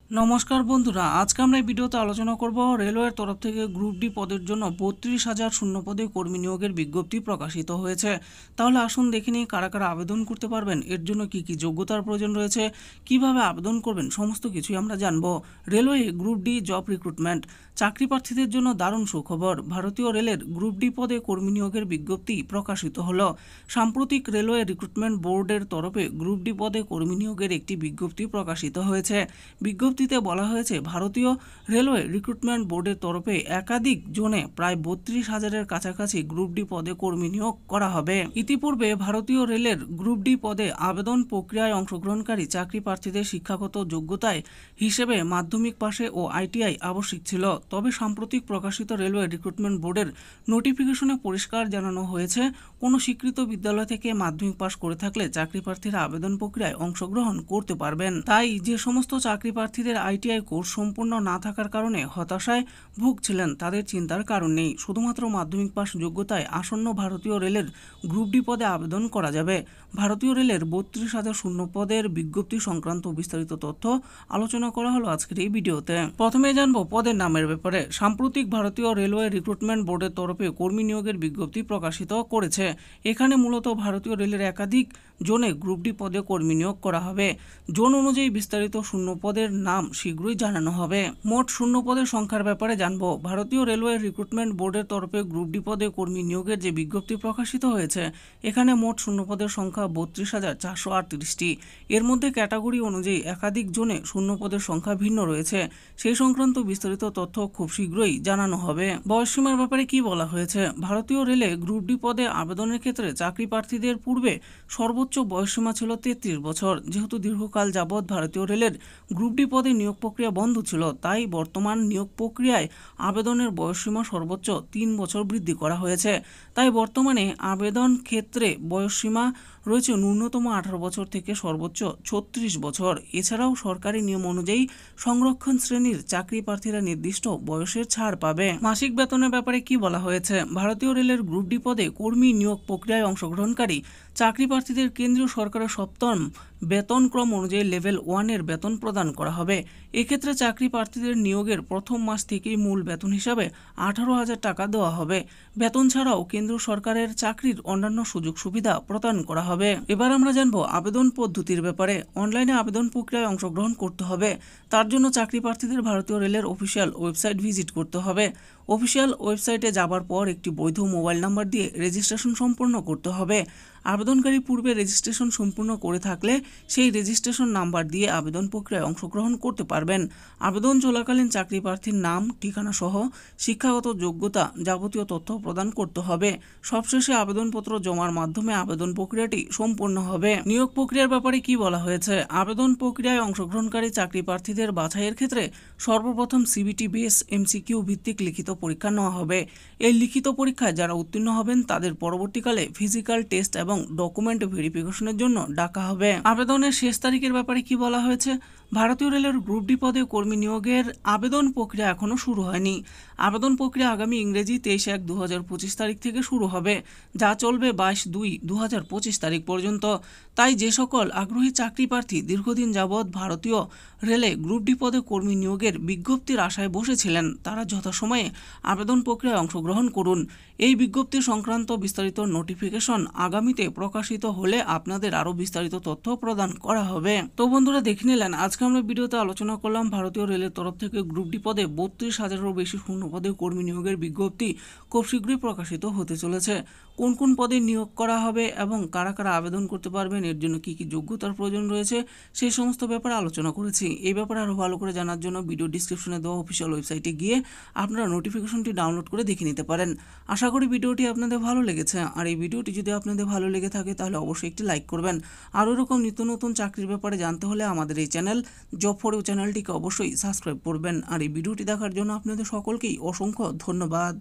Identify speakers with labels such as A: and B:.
A: নমস্কার বন্ধুরা, আজকে আমরা এই ভিডিওতে আলোচনা করব রেলওয়ের তরফ থেকে গ্রুপ ডি পদের জন্য ৩২,০০০ শূন্যপদে কর্মী নিয়োগের বিজ্ঞপ্তি প্রকাশিত হয়েছে। তাহলে আসুন দেখে নিই কারা কারা আবেদন করতে পারবেন, এর জন্য কি কি যোগ্যতার প্রয়োজন রয়েছে, কিভাবে আবেদন করবেন, সমস্ত কিছুই আমরা জানব। Railway group D job recruitment, চাকরি প্রার্থীদের জন্য দারুণ সুখবর। ভারতীয় রেলের গ্রুপ ডি পদে কর্মী নিয়োগের বিজ্ঞপ্তি প্রকাশিত হলো। সাম্প্রতিক রেলওয়ে রিক্রুটমেন্ট বোর্ডের তরফে গ্রুপ ডি পদে কর্মী নিয়োগের একটি বিজ্ঞপ্তি প্রকাশিত হয়েছে। বিজ্ঞপ্তিতে বলা হয়েছে, ভারতীয় রেলওয়ে রিক্রুটমেন্ট বোর্ডের তরফে একাধিক জোনে প্রায় ৩২,০০০-এর কাছাকাছি গ্রুপ ডি পদে কর্মী নিয়োগ করা হবে। ইতিপূর্বে ভারতীয় রেলের গ্রুপ ডি পদে আবেদন প্রক্রিয়ায় অংশগ্রহণকারী চাকরি প্রার্থীদের শিক্ষাগত যোগ্যতায় হিসেবে মাধ্যমিক পাশে ও আইটিআই আবশ্যিক ছিল। তবে সাম্প্রতিক প্রকাশিত রেলওয়ে রিক্রুটমেন্ট বোর্ডের নোটিফিকেশনে পরিষ্কার জানানো হয়েছে, কোনো স্বীকৃত বিদ্যালয় থেকে মাধ্যমিক পাশ করে থাকলে চাকরি প্রার্থীরা আবেদন প্রক্রিয়ায় অংশগ্রহণ করতে পারবেন। তাই যে সমস্ত চাকরি প্রার্থীদের আইটিআই কোর্স সম্পূর্ণ না থাকার কারণে হতাশায় ভুগছিলেন, তাদের চিন্তার কারণ নেই। শুধুমাত্র মাধ্যমিক পাশ যোগ্যতায় আসন্ন ভারতীয় রেলের গ্রুপ ডি পদে আবেদন করা যাবে। ভারতীয় রেলের ৩২,০০০ শূন্য পদের বিজ্ঞপ্তি সংক্রান্ত বিস্তারিত তথ্য আলোচনা করা হলো আজকের এই ভিডিওতে। প্রথমে জানবো পদের নামের ব্যাপারে। সাম্প্রতিক ভারতীয় রেলওয়ে রিক্রুটমেন্ট বোর্ডের তরফে কর্মী নিয়োগের বিজ্ঞপ্তি প্রকাশিত করেছে। এখানে মূলত ভারতীয় রেলের একাধিক জোনে গ্রুপ ডি পদে কর্মী নিয়োগ করা হবে। জোন অনুযায়ী বিস্তারিত শূন্য পদের নাম শীঘ্রই জানানো হবে। মোট শূন্য পদের সংখ্যার ব্যাপারে জানবো। ভারতীয় রেলওয়ে রিক্রুটমেন্ট বোর্ডের তরফে গ্রুপ ডি পদে কর্মী নিয়োগের যে বিজ্ঞপ্তি প্রকাশিত হয়েছে, এখানে মোট শূন্য পদের সংখ্যা ৩২,৪৩৮টি। এর মধ্যে ক্যাটাগরি অনুযায়ী একাধিক জোনে শূন্য পদের সংখ্যা ভিন্ন রয়েছে। সেই সংক্রান্ত বিস্তারিত তথ্য খুব শীঘ্রই জানানো হবে। বয়সসীমার ব্যাপারে কি বলা হয়েছে? ভারতীয় রেলে গ্রুপ ডি পদে আবেদনের ক্ষেত্রে চাকরি প্রার্থীদের পূর্বে সর্বোচ্চ বয়সসীমা ছিল ৩৩ বছর। যেহেতু দীর্ঘকাল যাবৎ ভারতীয় রেলের গ্রুপ ডি পদে নিয়োগ প্রক্রিয়া বন্ধ ছিল, তাই বর্তমান নিয়োগ প্রক্রিয়ায় আবেদনের বয়সসীমা সর্বোচ্চ ৩ বছর বৃদ্ধি করা হয়েছে। তাই বর্তমানে আবেদন ক্ষেত্রে বয়সসীমা রয়েছে ন্যূনতম ১৮ বছর থেকে সর্বোচ্চ ৩৬ বছর। এছাড়াও সরকারি নিয়ম অনুযায়ী সংরক্ষণ শ্রেণীর চাকরি প্রার্থীরা নির্দিষ্ট বয়সের ছাড় পাবে। মাসিক বেতনের ব্যাপারে কি বলা হয়েছে? ভারতীয় রেলের গ্রুপ ডি পদে কর্মী নিয়োগ প্রক্রিয়ায় অংশগ্রহণকারী চাকরি প্রার্থীদের কেন্দ্রীয় সরকারের সপ্তম বেতনক্রম অনুযায়ী লেভেল 1-এর বেতন প্রদান করা হবে। এক্ষেত্রে চাকরি প্রার্থীদের নিয়োগের প্রথম মাস থেকেই মূল বেতন হিসাবে 18,০০০ টাকা দেওয়া হবে। বেতন ছাড়াও কেন্দ্র সরকারের চাকরির অন্যান্য সুযোগ সুবিধা প্রদান করা হবে। এবার আমরা জানবো আবেদন পদ্ধতির ব্যাপারে। অনলাইনে আবেদন প্রক্রিয়ায় অংশগ্রহণ করতে হবে। তার জন্য চাকরি প্রার্থীদের ভারতীয় রেলের অফিসিয়াল ওয়েবসাইট ভিজিট করতে হবে। অফিসিয়াল ওয়েবসাইটে যাবার পর একটি বৈধ মোবাইল নাম্বার দিয়ে রেজিস্ট্রেশন সম্পূর্ণ করতে হবে। আবেদনকারী পূর্বে রেজিস্ট্রেশন সম্পূর্ণ করে থাকলে সেই রেজিস্ট্রেশন নাম্বার দিয়ে আবেদন প্রক্রিয়ায় অংশগ্রহণ করতে পারবেন। আবেদন চলাকালীন চাকরি প্রার্থীর নাম, ঠিকানা সহ শিক্ষাগত যোগ্যতা যাবতীয় তথ্য প্রদান করতে হবে। সবশেষে আবেদনপত্র জমার মাধ্যমে আবেদন প্রক্রিয়াটি সম্পূর্ণ হবে। নিয়োগ প্রক্রিয়ার ব্যাপারে কি বলা হয়েছে? আবেদন প্রক্রিয়ায় অংশগ্রহণকারী চাকরি প্রার্থীদের বাছাইয়ের ক্ষেত্রে সর্বপ্রথম সিবিটি বেস এমসিকিউ ভিত্তিক লিখিত পরীক্ষা নেওয়া হবে। এই লিখিত পরীক্ষায় যারা উত্তীর্ণ হবেন তাদের পরবর্তীকালে ফিজিক্যাল টেস্ট এবং ডকুমেন্ট ভেরিফিকেশনের জন্য ডাকা হবে। আবেদনের শেষ তারিখের ব্যাপারে কি বলা হয়েছে? ভারতীয় রেলের গ্রুপ ডি পদে কর্মী নিয়োগের আবেদন প্রক্রিয়া এখনও শুরু হয়নি। আবেদন প্রক্রিয়া আগামী ইংরেজি 23/1/2025 তারিখ থেকে শুরু হবে, যা চলবে 22/2/2025 তারিখ পর্যন্ত। তাই যে সকল আগ্রহী চাকরি প্রার্থী দীর্ঘদিন যাবৎ ভারতীয় রেলে গ্রুপ ডি পদে কর্মী নিয়োগের বিজ্ঞপ্তির আশায় বসেছিলেন, তারা যথাসময়ে আবেদন প্রক্রিয়ায় অংশগ্রহণ করুন। এই বিজ্ঞপ্তি সংক্রান্ত বিস্তারিত নোটিফিকেশন আগামীতে প্রকাশিত হলে আপনাদের আরও বিস্তারিত তথ্য প্রদান করা হবে। তো বন্ধুরা, দেখে নিলেন আজকে আমরা ভিডিওতে আলোচনা করলাম ভারতীয় রেলের তরফ থেকে গ্রুপ ডি পদে ৩২,০০০-এরও বেশি শূন্য পদে কর্মী নিয়োগের বিজ্ঞপ্তি খুব শীঘ্রই প্রকাশিত হতে চলেছে। কোন কোন পদে নিয়োগ করা হবে এবং কারা কারা আবেদন করতে পারবেন, এর জন্য কি কি যোগ্যতার প্রয়োজন রয়েছে, সেই সমস্ত ব্যাপারে আলোচনা করেছি। এই ব্যাপারে আরও ভালো করে জানার জন্য ভিডিও ডিসক্রিপশনে দেওয়া অফিসিয়াল ওয়েবসাইটে গিয়ে আপনারা নোটিফিকেশনটি ডাউনলোড করে দেখে নিতে পারেন। আশা করি ভিডিওটি আপনাদের ভালো লেগেছে। আর এই ভিডিওটি যদি আপনাদের ভালো লেগে থাকে তাহলে অবশ্যই একটি লাইক করবেন। আরও এরকম নিত্য নতুন চাকরির ব্যাপারে জানতে হলে আমাদের এই চ্যানেল জব ফর ইউ চ্যানেলটিকে অবশ্যই সাবস্ক্রাইব করবেন। আর এই ভিডিওটি দেখার জন্য আপনাদের সকলকেই অসংখ্য ধন্যবাদ।